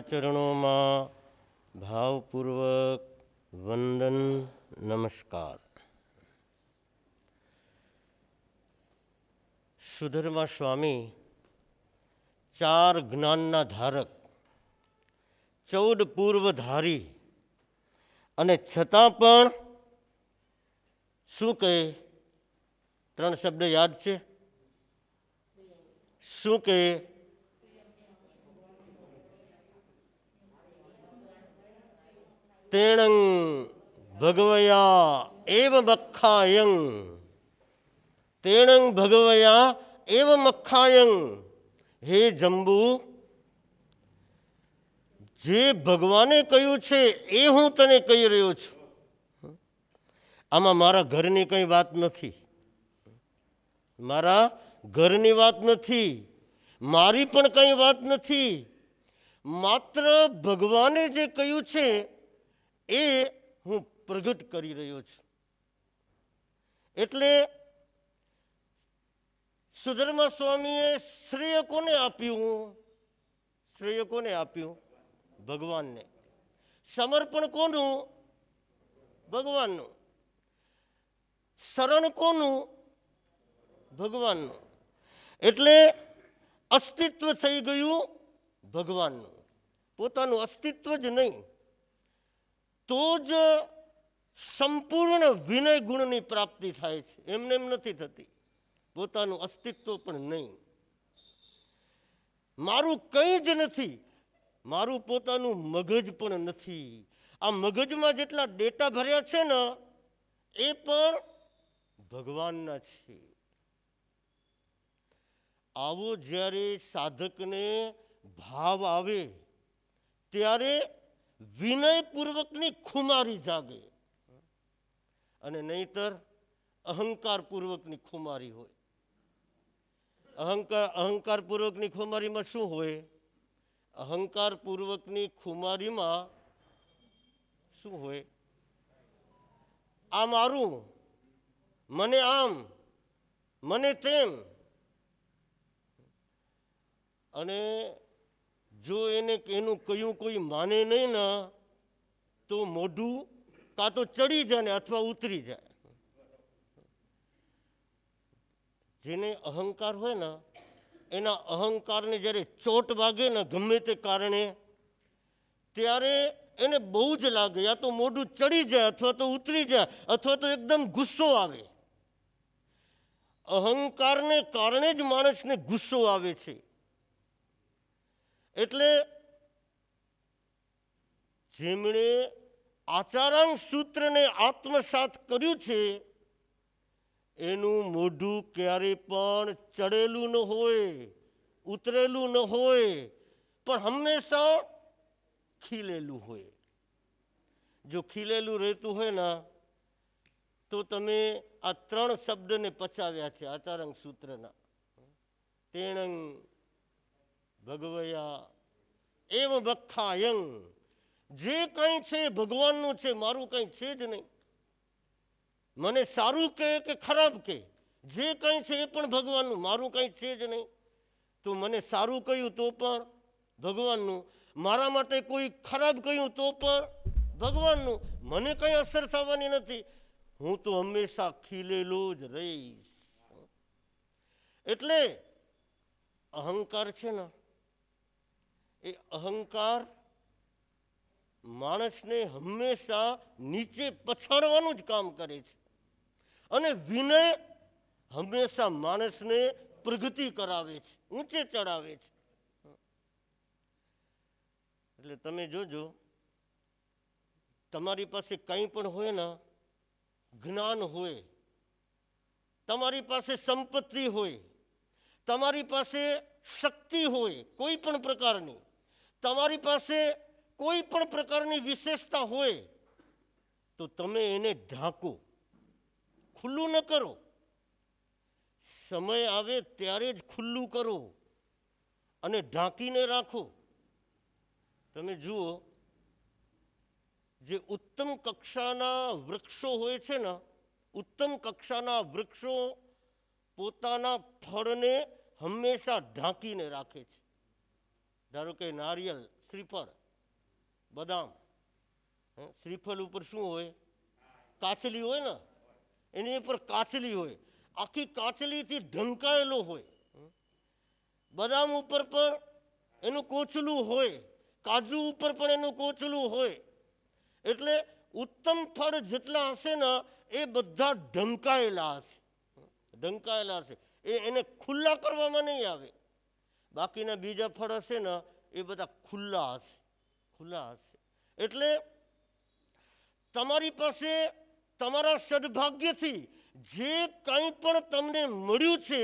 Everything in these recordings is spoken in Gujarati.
ચરણોમાં ભાવપૂર્વક વંદન નમસ્કાર. સુધર્મા સ્વામી 4 જ્ઞાનના ધારક, 14 પૂર્વધારી, અને છતાં પણ શું કહે? 3 શબ્દ યાદ છે? શું કહે? તેણં ભગવયા એવ મખ્ખાયં, તેણં ભગવયા એવ મખ્ખાયં. હે જંબુ, જે ભગવાને કહ્યું છે એ હું તને કહી રહ્યો છું. આમાં મારા ઘરની કંઈ વાત નથી, મારા ઘરની વાત નથી, મારી પણ કંઈ વાત નથી. માત્ર ભગવાને જે કહ્યું છે એ હું પ્રગટ કરી રહ્યો છું. એટલે સુધર્મા સ્વામીએ શ્રેય કોને આપ્યું? શ્રેય કોને આપ્યું? ભગવાનને. સમર્પણ કોનું? ભગવાનનું. શરણ કોનું? ભગવાનનું. એટલે અસ્તિત્વ થઈ ગયું ભગવાનનું, પોતાનું અસ્તિત્વ જ નહીં. તો જ સંપૂર્ણ વિનય ગુણની પ્રાપ્તિ થાય છે. એમને એમ નથી થતી. પોતાનું અસ્તિત્વ પણ નહીં. મારું કંઈ જ નથી, મારું પોતાનું મગજ પણ નથી. આ મગજમાં જેટલા ડેટા ભર્યા છે ને એ પણ ભગવાનના છે. આવો જ્યારે સાધકને ભાવ આવે ત્યારે વિનયપૂર્વકની ખુમારી જાગે, અને નહીતર અહંકારપૂર્વકની ખુમારી હોય. અહંકારપૂર્વકની ખુમારીમાં શું હોય? અહંકારપૂર્વકની ખુમારીમાં શું હોય? આ મારું, મને આમ, મને તેમ. અને જો એનું કયું કોઈ માને નહીં ને તો મોઢું કાં તો ચડી જાય ને અથવા ઉતરી જાય. જેને અહંકાર હોય ને એના અહંકારને જ્યારે ચોટ વાગે ને ગમે તે કારણે, ત્યારે એને બહુ જ લાગે. યા તો મોઢું ચડી જાય અથવા તો ઉતરી જાય અથવા તો એકદમ ગુસ્સો આવે. અહંકારને કારણે જ માણસને ગુસ્સો આવે છે. એટલે જેમણે આચારાંગ સૂત્રને આત્મસાત કર્યું છે એનું મોઢું ક્યારે પણ ચડેલું ન હોય, ઉતરેલું ન હોય, પણ હંમેશા ખીલેલું હોય. જો ખીલેલું રહેતું હોય ને તો તમે આ 3 શબ્દને પચાવ્યા છે આચારાંગ સૂત્રના. તેણં ભગવયા એવ મખ્ખાયં. જે કંઈ છે ભગવાનનું છે, મારું કંઈ છે જ નહીં. મને સારું કહે કે ખરાબ કહે, જે કંઈ છે એ પણ ભગવાનનું, મારું કંઈ છે જ નહીં. તો મને સારું કહ્યું તો પણ ભગવાનનું, મારા માટે કોઈ ખરાબ કહ્યું તો પણ ભગવાનનું. મને કંઈ અસર થવાની નથી. હું તો હંમેશા ખીલેલો જ રહીશ. એટલે અહંકાર છે ને એ અહંકાર માણસને હંમેશા નીચે પછાડવાનું જ કામ કરે છે, અને વિનય હંમેશા માણસને પ્રગતિ કરાવે છે, ઊંચે ચડાવે છે. એટલે તમે જોજો, તમારી પાસે કંઈ પણ હોય ને, જ્ઞાન હોય, તમારી પાસે સંપત્તિ હોય, તમારી પાસે શક્તિ હોય કોઈ પણ પ્રકારની, તમારી પાસે કોઈ પણ પ્રકારની વિશેષતા હોય, તો તમે એને ઢાંકો, ખુલ્લું ન કરો. સમય આવે ત્યારે જ ખુલ્લું કરો અને ઢાંકીને રાખો. તમે જુઓ, જે ઉત્તમ કક્ષાના વૃક્ષો હોય છે ને, ઉત્તમ કક્ષાના વૃક્ષો પોતાના ફળને હંમેશા ઢાંકીને રાખે છે. ધારો કે નારિયેળ, શ્રીફળ, બદામ. શ્રીફળ ઉપર શું હોય? કાચલી હોય ને, એની ઉપર કાચલી હોય, આખી કાચલીથી ઢંકાયેલો હોય. બદામ ઉપર પણ એનું કોચલું હોય, કાજુ ઉપર પણ એનું કોચલું હોય. એટલે ઉત્તમ ફળ જેટલા હશે ને એ બધા ઢંકાયેલા હશે, ઢંકાયેલા હશે. એને ખુલ્લા કરવામાં નહીં આવે. બાકીના બીજા ફળ હશે ને એ બધા ખુલ્લા હશે, ખુલ્લા હશે. એટલે તમારી પાસે તમારા સદભાગ્યથી જે કંઈ પણ તમને મળ્યું છે,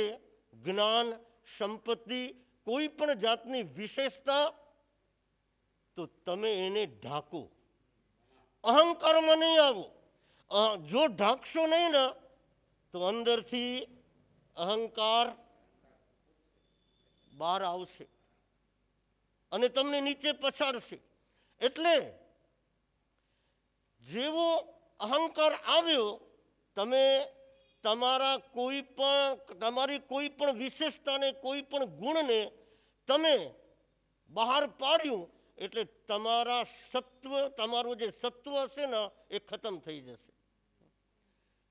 જ્ઞાન, સંપત્તિ, કોઈ પણ જાતની વિશેષતા, તો તમે એને ઢાંકો. અહંકારમાં નહીં આવો. જો ઢાંકશો નહીં ને તો અંદરથી અહંકાર બહાર આવશે અને તમને નીચે પછાડશે. એટલે જેવો અહંકાર આવ્યો, તમે તમારી કોઈ પણ વિશેષતાને, કોઈ પણ ગુણને તમે બહાર પાડ્યું એટલે તમારું જે સત્વ હશે ને એ ખતમ થઈ જશે.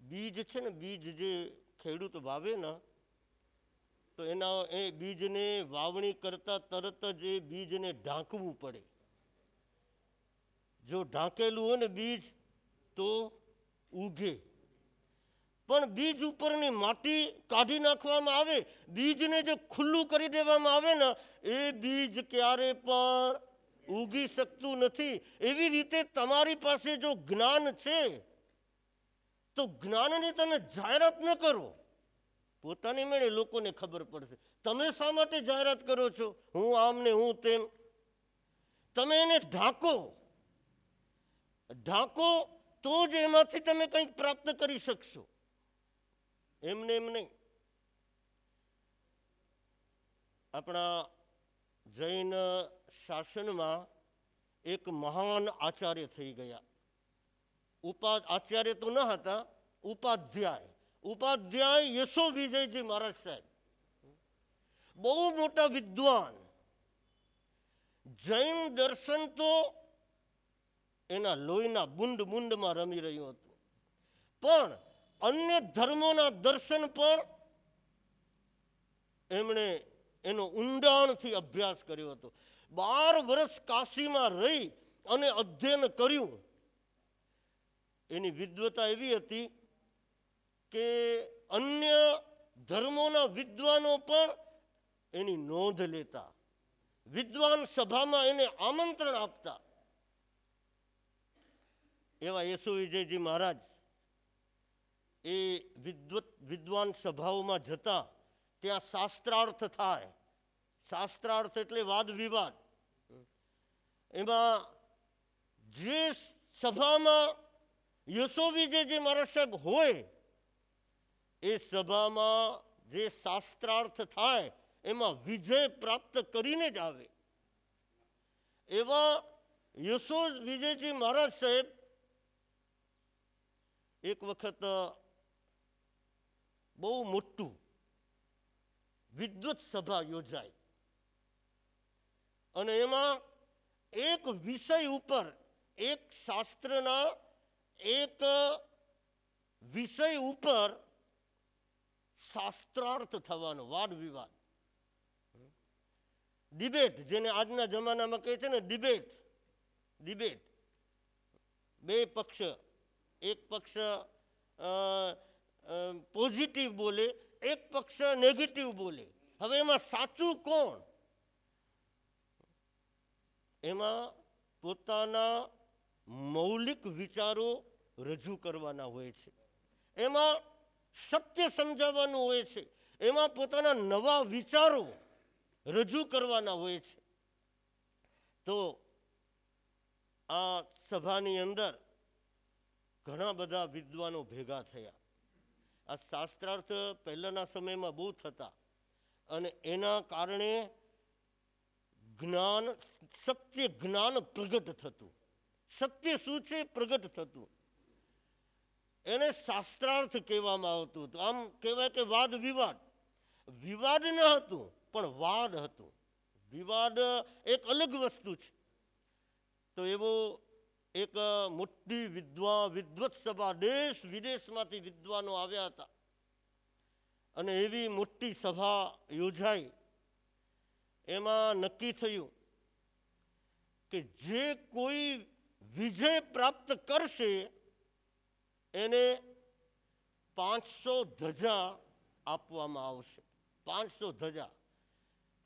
બીજ છે ને, બીજ જે ખેડૂત વાવે ને તો એ બીજને વાવણી કરતા તરત જ એ બીજને ઢાંકવું પડે. જો ઢાંકેલું હોય ને બીજ તો ઉગે. પણ બીજ ઉપરની માટી કાઢી નાખવામાં આવે, બીજને જો ખુલ્લું કરી દેવામાં આવે ને એ બીજ ક્યારે પણ ઉગી શકતું નથી. એવી રીતે તમારી પાસે જો જ્ઞાન છે તો જ્ઞાનની તમે જાહેરાત ન કરો. પોતાની મેળે લોકોને ખબર પડશે. તમે શા માટે જાહેરાત કરો છો, હું આમ ને હું તેમ? તમે એને ઢાંકો. ઢાંકો તો જ એમાંથી તમે કંઈક પ્રાપ્ત કરી શકશો, એમને એમ નહીં. આપણા જૈન શાસનમાં એક મહાન આચાર્ય થઈ ગયા. આચાર્ય તો ન હતા, ઉપાધ્યાય. ઉપાધ્યાય યશો વિજયજી મહારાજ સાહેબ, બહુ મોટા વિદ્વાન. જૈન દર્શન તો એના લોહીના બુંદ બુંદમાં રમી રહ્યું હતું, પણ અન્ય ધર્મોના દર્શન પણ એમણે એનો ઊંડાણથી અભ્યાસ કર્યો હતો. 12 વર્ષ કાશીમાં રહી અને અધ્યયન કર્યું. એની વિદ્વતા એવી હતી કે અન્ય ધર્મોના વિદ્વાનો પણ એની નોંધ લેતા, વિદ્વાન સભામાં એને આમંત્રણ આપતા. એવા યશો વિજયજી મહારાજ એ વિદ્વાન સભાઓમાં જતા, ત્યાં શાસ્ત્રાર્થ થાય. શાસ્ત્રાર્થ એટલે વાદ વિવાદ. એમાં જે સભામાં યશો વિજયજી મહારાજ સાહેબ હોય, એ સભામાં જે શાસ્ત્રાર્થ થાય એમાં વિજય પ્રાપ્ત કરીને જ આવે. એવા યશો વિજયજી મહારાજ સાહેબ એક વખત બહુ મોટું વિદ્વત સભા યોજાઈ અને એમાં એક વિષય ઉપર, એક શાસ્ત્રના એક વિષય ઉપર શાસ્ત્રાર્થ થવાનો, વાદ વિવાદ, ડિબેટ, જેને આજના જમાનામાં કહે છે ને ડિબેટ. ડિબેટ, બે પક્ષ, એક પક્ષ પોઝિટિવ બોલે, એક પક્ષ નેગેટિવ બોલે. હવે એમાં સાચું કોણ? એમાં પોતાના મૌલિક વિચારો રજૂ કરવાના હોય છે, એમાં સત્ય સમજાવવાનું હોય છે, એમાં પોતાના નવા વિચારો રજૂ કરવાના હોય છે. તો આ સભાની અંદર ઘણા બધા વિદ્વાનો ભેગા થયા. આ શાસ્ત્રાર્થ પહેલાના સમયમાં બહુ થતા અને એના કારણે જ્ઞાન, સત્ય જ્ઞાન પ્રગટ થતું. સત્ય શું છે પ્રગટ થતું. એને શાસ્ત્રાર્થ કહેવામાં આવતું હતું. આમ કહેવાય કે વાદ વિવાદ. વિવાદ ન હતું પણ વાદ હતું. વિવાદ એક અલગ વસ્તુ છે. તો એવો એક મોટી વિદ્વત સભા, દેશ વિદેશમાંથી વિદ્વાનો આવ્યા હતા અને એવી મોટી સભા યોજાઈ. એમાં નક્કી થયું કે જે કોઈ વિજય પ્રાપ્ત કરશે એને 500 ધજા આપવામાં આવશે. 500 ધજા.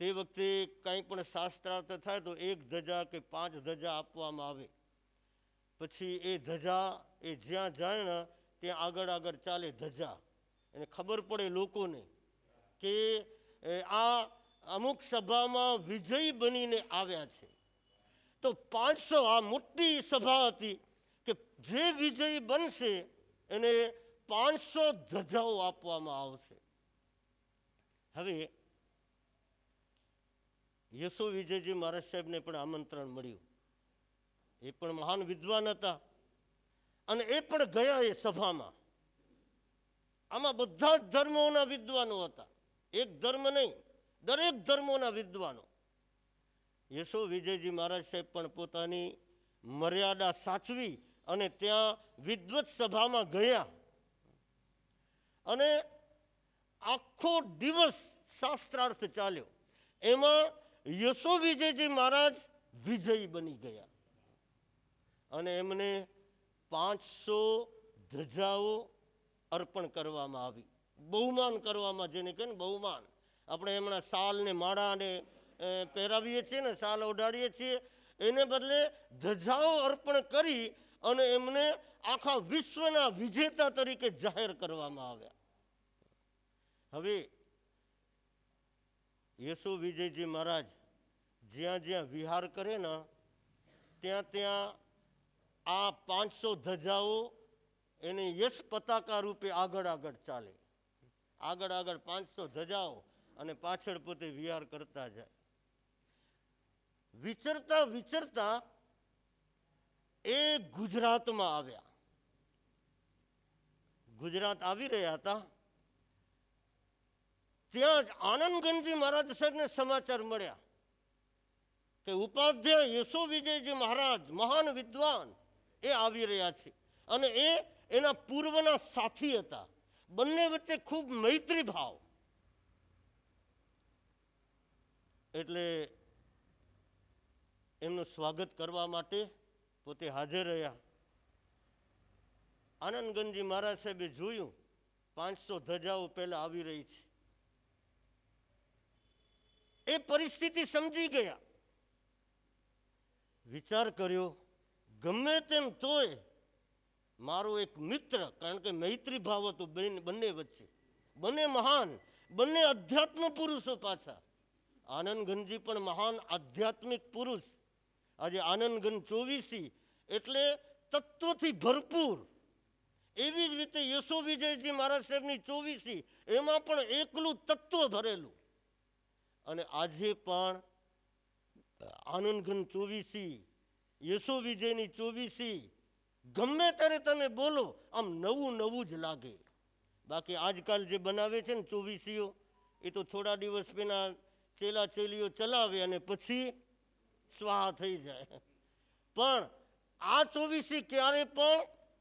તે વખતે કંઈ પણ શાસ્ત્રાર્થ થાય તો 1 ધજા કે 5 ધજા આપવામાં આવે. પછી એ ધજા એ જ્યાં જાય ને ત્યાં આગળ આગળ ચાલે ધજા. એને ખબર પડે લોકોને કે આ અમુક સભામાં વિજયી બનીને આવ્યા છે. તો 500, આ મોટી સભા હતી કે જે વિજયી બનશે એને 500 ધજાઓ આપવામાં આવશે. હવે યશો વિજયજી મહારાજ સાહેબને પણ આમંત્રણ મળ્યું. એ પણ મહાન વિદ્વાન હતા અને એ પણ ગયા એ સભામાં. આમાં બધા જ ધર્મોના વિદ્વાનો હતા, એક ધર્મ નહીં, દરેક ધર્મોના વિદ્વાનો. યશો વિજયજી મહારાજ સાહેબ પણ પોતાની મર્યાદા સાચવી અને ત્યાં વિદ્વત સભામાં ગયા અને આખો દિવસ શાસ્ત્રાર્થ ચાલ્યો. એમાં યશો વિજયજી મહારાજ વિજયી બની ગયા અને એમને 500 ધજાઓ અર્પણ કરવામાં આવી. બહુમાન કરવામાં, જેને કહે ને બહુમાન. આપણે હમણાં શાલ ને માળાને પહેરાવીએ છીએ ને, શાલ ઓઢાડીએ છીએ, એને બદલે ધજાઓ અર્પણ કરી અને એમને આખા વિશ્વના વિજેતા તરીકે જાહેર કરવામાં આવ્યા. હવે યશો વિજયજી મહારાજ જ્યાં જ્યાં વિહાર કરે ને ત્યાં ત્યાં આ 500 ધજાઓ એને યશ પતાકા રૂપે આગળ આગળ ચાલે. આગળ આગળ 500 ધજાઓ અને પાછળ પોતે વિહાર કરતા જાય. વિચરતા વિચરતા એ ગુજરાતમાં આવ્યા. ગુજરાત આવી રહ્યા હતા ત્યાં જ આનંદગંજી મહારાજ સાહેબને સમાચાર મળ્યા કે ઉપાધ્યાય યશો વિજયજી મહારાજ મહાન વિદ્વાન એ આવી રહ્યા છે. અને એ એના પૂર્વના સાથી હતા. બંને વચ્ચે ખૂબ મૈત્રી ભાવ. એટલે એમનું સ્વાગત કરવા માટે પોતે હાજર રહ્યા. આનંદગંજી મહારાજ સાહેબે જોયું 500 ધજાઓ પહેલા આવી રહી છે. એ પરિસ્થિતિ સમજી ગયા. વિચાર કર્યો ગમે તેમ તોય મારો એક મિત્ર, કારણ કે મૈત્રી ભાવ હતો બંને વચ્ચે, બંને મહાન, બંને અધ્યાત્મ પુરુષો પાછા. આનંદગંજી પણ મહાન આધ્યાત્મિક પુરુષ. આજે આનંદગંજ 24 એટલે તત્વથી ભરપૂર. એવી જ રીતે યશો વિજયજી મહારાજ સાહેબની 24 એમાં પણ એકલું તત્વ ભરેલું. અને આજે પણ આનંદગંજ 24, યશો વિજયની 24, ગમે ત્યારે તમે બોલો આમ નવું નવું જ લાગે. બાકી આજકાલ જે બનાવે છે ને 24ઓ એ તો થોડા દિવસ પહેલા ચેલા ચેલીઓ ચલાવે અને પછી સ્વાહા થઈ જાય. પણ આ 24 ક્યારે પણ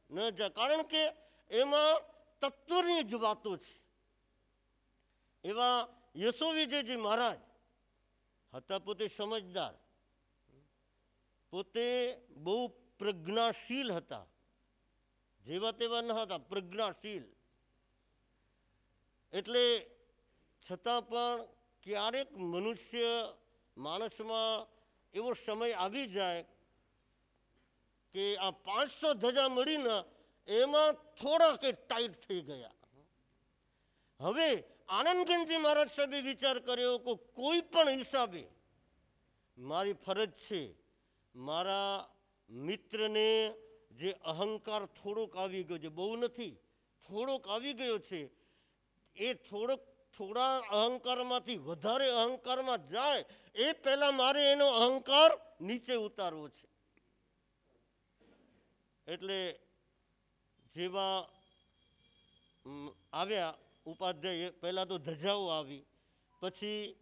ન જાય, કારણ કે એમાં તત્વની જ વાતો છે. એવા યશો વિજયજી મહારાજ હતા પોતે સમજદાર, પોતે બહુ પ્રજ્ઞાશીલ હતા. જેવા તેવા ન હતા, પ્રજ્ઞાશીલ. એટલે છતાં પણ ક્યારેક માણસમાં એવો સમય આવી જાય કે આ 500 ધજા મળીને એમાં થોડા કે ટાઈટ થઈ ગયા. હવે આનંદગંજી મહારાજ સાહેબે વિચાર કર્યો કે કોઈ પણ હિસાબે મારી ફરજ છે, મારા મિત્રને જે અહંકાર થોડોક આવી ગયો છે, બહુ નથી, થોડોક આવી ગયો છે, એ થોડા અહંકારમાંથી વધારે અહંકારમાં જાય એ પહેલા મારે એનો અહંકાર નીચે ઉતારવો છે. એટલે જેવા આવ્યા ઉપાધ્યાય, પહેલા તો ધજાઓ આવી, પછી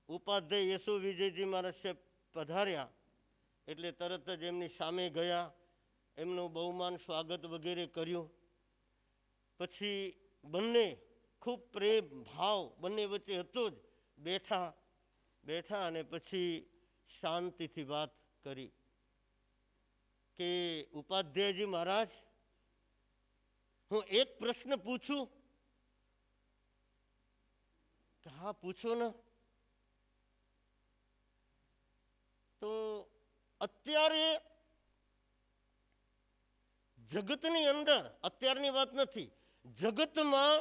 ઉપાધ્યાય યશો વિજયજી મહારાજ સાહેબ પધાર્યા એટલે તરત જ એમની સામે ગયા, એમનું બહુમાન સ્વાગત વગેરે કર્યું. પછી બંને ખૂબ પ્રેમ ભાવ બંને વચ્ચે હતો જ. બેઠા અને પછી શાંતિથી વાત કરી કે ઉપાધ્યાયજી મહારાજ, હું એક પ્રશ્ન પૂછું? હા, પૂછો ને. તો અત્યારે જગતની અંદર, અત્યારની વાત નથી, જગતમાં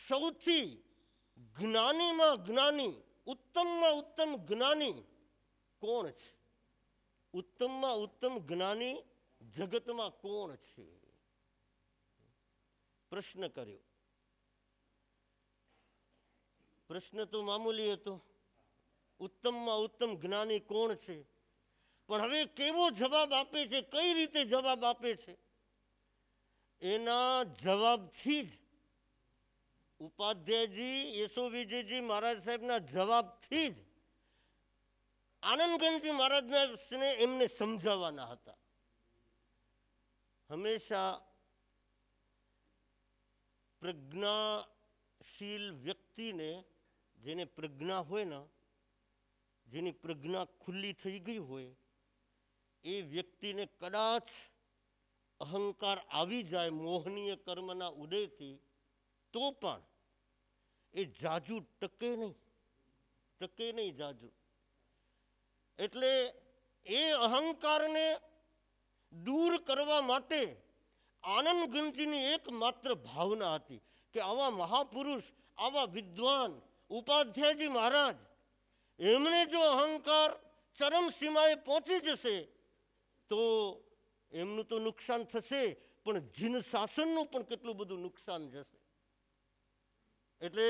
સૌથી જ્ઞાનીમાં જ્ઞાની, ઉત્તમમાં ઉત્તમ જ્ઞાની કોણ છે? ઉત્તમમાં ઉત્તમ જ્ઞાની જગતમાં કોણ છે? પ્રશ્ન કર્યો. પ્રશ્ન તો મામૂલી હતો, ઉત્તમમાં ઉત્તમ જ્ઞાની કોણ છે? પણ હવે કેવો જવાબ આપે છે, કઈ રીતે જવાબ આપે છે? એના જવાબથી જ, ઉપાધ્યાયજી યશો વિજયજી મહારાજ સાહેબના જવાબથી જ આનંદગંજજી મહારાજને એમને સમજાવવાના હતા. હંમેશા પ્રજ્ઞાશીલ વ્યક્તિને, જેને પ્રજ્ઞા હોય ને, જેની પ્રજ્ઞા ખુલ્લી થઈ ગઈ હોય, એ વ્યક્તિને કદાચ અહંકાર આવી જાય મોહનીય કર્મના ઉદયથી, તો પણ એ જાજુ ટકે નહીં જાજુ. એટલે એ અહંકારને દૂર કરવા માટે આનંદગંજની એકમાત્ર ભાવના હતી કે આવા મહાપુરુષ, આવા વિદ્વાન ઉપાધ્યાયજી મહારાજ, એમને જો અહંકાર ચરમ સીમાએ પહોંચી જશે તો એમનું તો નુકસાન થશે, પણ જીન શાસનનું પણ કેટલું બધું નુકસાન જશે. એટલે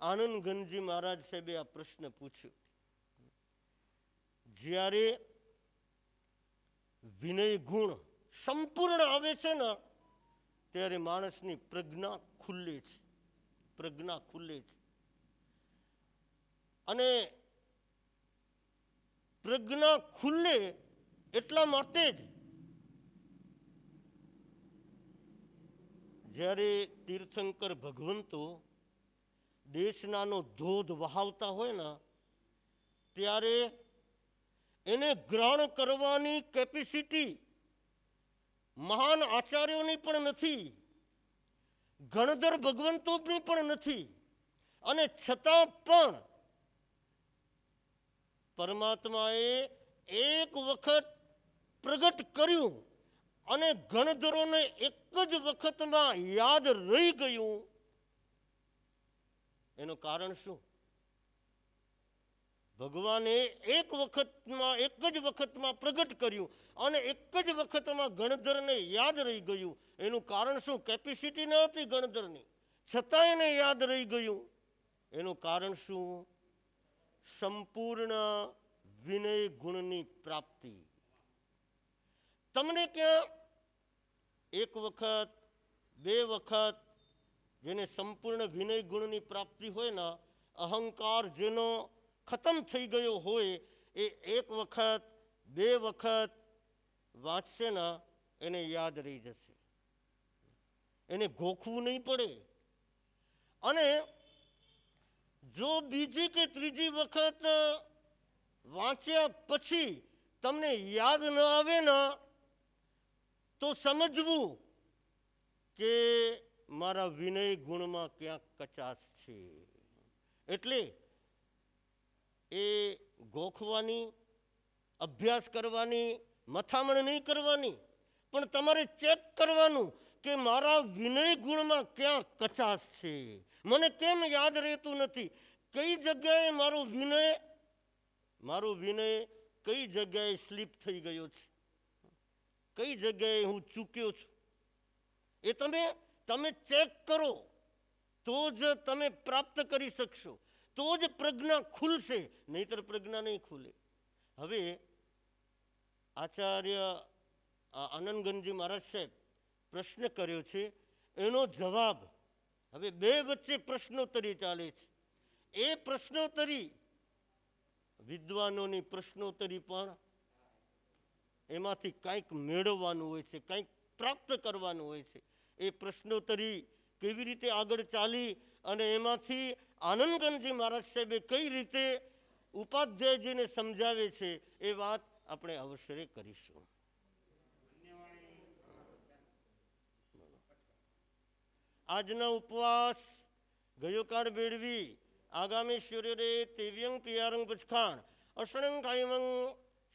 આનંદગંજજી મહારાજ સાહેબે આ પ્રશ્ન પૂછ્યો. જ્યારે વિનય ગુણ સંપૂર્ણ આવે છે ને, ત્યારે માણસની પ્રજ્ઞા ખુલ્લે છે. અને પ્રજ્ઞા ખુલ્લે એટલા માટે જ જ્યારે તીર્થંકર ભગવંતો દેશનાનો ધોધ વહાવતા હોય ને, ત્યારે એને ગ્રહણ કરવાની કેપેસિટી મહાન આચાર્યોની પણ નથી, ગણધર ભગવંતોની પણ નથી. અને છતાં પણ પરમાત્માએ એક વખત પ્રગટ કર્યું અને ગણધરોને એક જ વખતમાં યાદ રહી ગયું. એનું કારણ શું? ભગવાને એક જ વખતમાં પ્રગટ કર્યું અને એક જ વખતમાં ગણધરને યાદ રહી ગયું. એનું કારણ શું? કેપેસિટી ન હતી ગણધરની, છતાં એને યાદ રહી ગયું. એનું કારણ શું? સંપૂર્ણ વિનય ગુણની પ્રાપ્તિ. તમને ક્યાં એક વખત, બે વખત, જેને સંપૂર્ણ વિનય ગુણની પ્રાપ્તિ હોય ને, અહંકાર જેનો ખતમ થઈ ગયો હોય, એ એક વખત, બે વખત વાંચશે ને, એને યાદ રહી જશે, એને ગોખવું નહીં પડે. અને જો બીજી કે ત્રીજી વખત વાંચ્યા પછી તમને યાદ ન આવે ને, તો સમજવું કે મારા વિનય ગુણમાં ક્યાંક કચાશ છે. એટલે એ ગોખવાની, અભ્યાસ કરવાની, મથામણ નહીં કરવાની, પણ તમારે ચેક કરવાનું કે મારા વિનય ગુણમાં ક્યાં કચાશ છે, મને કેમ યાદ રહેતું નથી, કઈ જગ્યાએ મારો વિનય કઈ જગ્યાએ સ્લીપ થઈ ગયો છે, કઈ જગ્યાએ હું ચૂક્યો છું. એ તમે ચેક કરો તો જ તમે પ્રાપ્ત કરી શકશો, તો જ પ્રજ્ઞા ખુલશે, નહીતર પ્રજ્ઞા નહીં ખુલે. હવે આચાર્ય આનંદગંજજી મહારાજ સાહેબ પ્રશ્ન કર્યો છે, એનો જવાબ હવે બે વચ્ચે પ્રશ્નોત્તરી ચાલે છે. એ પ્રશ્નોત્તરી વિદ્વાનોની પ્રશ્નોત્તરી પણ એમાંથી કંઈક મેળવવાનું હોય છે, કંઈક પ્રાપ્ત કરવાનું હોય છે. એ પ્રશ્નોત્તરી કેવી રીતે આગળ ચાલી અને એમાંથી આનંદગંજી મહારાજ સાહેબે કઈ રીતે ઉપાધ્યાયજીને સમજાવે છે એ વાત આપણે અવસરે કરીશું. આજનો ઉપવાસ ગયોકાળ બેડવી આગામી સૂર્યરે તેવ્યંગ પિયારંગ પચખાણ અષણંગ કાયમંગ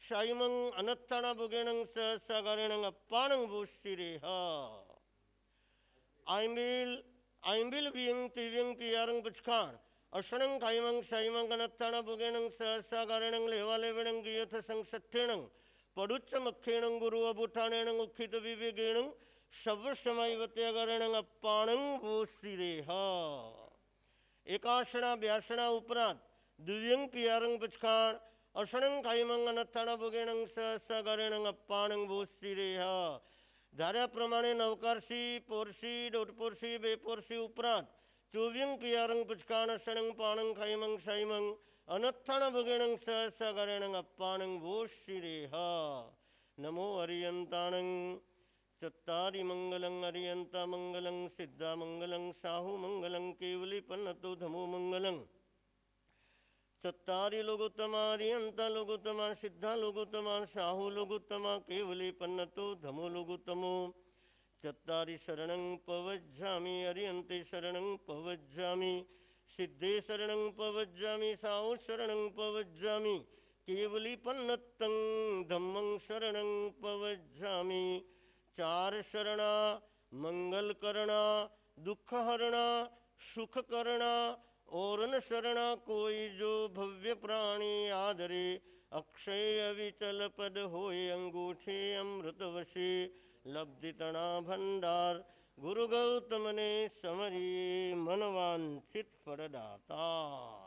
શાયમંગ અનત્થાણા ભોગેણંગ સહસાગારેણંગ અપ્પાણંગ ભૂષિરે હ આઈમ્બિલ વિયંગ તેવ્યંગ પિયારંગ પચખાણ અષણંગ કાયમંગ શાયમંગ અનત્થાણા ભોગેણંગ સહસાગારેણંગ લેવાલેવેણંગ ગિયથ સંસઠ્ઠેણંગ પડુચ્ચ મખ્ખેણંગ ગુરુ અભુઠાણેણંગ ઉખિત વિવેગેણંગ શવ સમય વત્યાગરેણંગ અપ્પાણંગ ભૂષિરે હ એકાશણા બ્યાસણા ઉપરાંત દિવ્યંગ પિયારંગ પચખાણ અષણંગ કાયમંગ અનથાણા ભોગેણંગ સહસાગારેણંગ અપ્પાણંગ ભૂષિરે હ ધાર્યા પ્રમાણે નવકારસી પોરસી દોઢપોરસી બેપોરસી ઉપરાંત ચોવ્યંગ પિયારંગ પચખાણ અષણંગ પાણંગ ખાયમંગ શાયમંગ અનથાણા ભોગેણંગ સહસાગારેણંગ અપ્પાણંગ ભૂષિરે હ નમો હરિયંતાણંગ ચત્તારી મંગલં હરિયંતા મંગલં સિદ્ધા મંગલં સાહુ મંગલં કેવલી પન્નતો ધમો મંગલં ચત્તારી લોગોત્તમા હરિયંતા લોગોત્તમા સિદ્ધા લોગોત્તમા સાહુ લોગોત્તમા કેવલી પન્નતો ધમો લોગોત્તમો ચત્તારી શરણં પવજ્જામિ હરિયંતે શરણં પવજ્જામિ સિદ્ધે શરણં પવજ્જામિ સાહુ શરણં પવજ્જામિ કેવલી પન્નતં ધમ્મં શરણં પવજ્જામિ ચાર શરણા મંગલકરણા દુઃખહરણા સુખકરણા ઓરન શરણા કોઈ જો ભવ્ય પ્રાણી આદરે અક્ષય વિચલ પદ હોય અંગૂઠે અમૃત વશે લબ્ધિ તણા ભંડાર ગુરુ ગૌતમને સમરી મનવાંછિત ફળદાતા.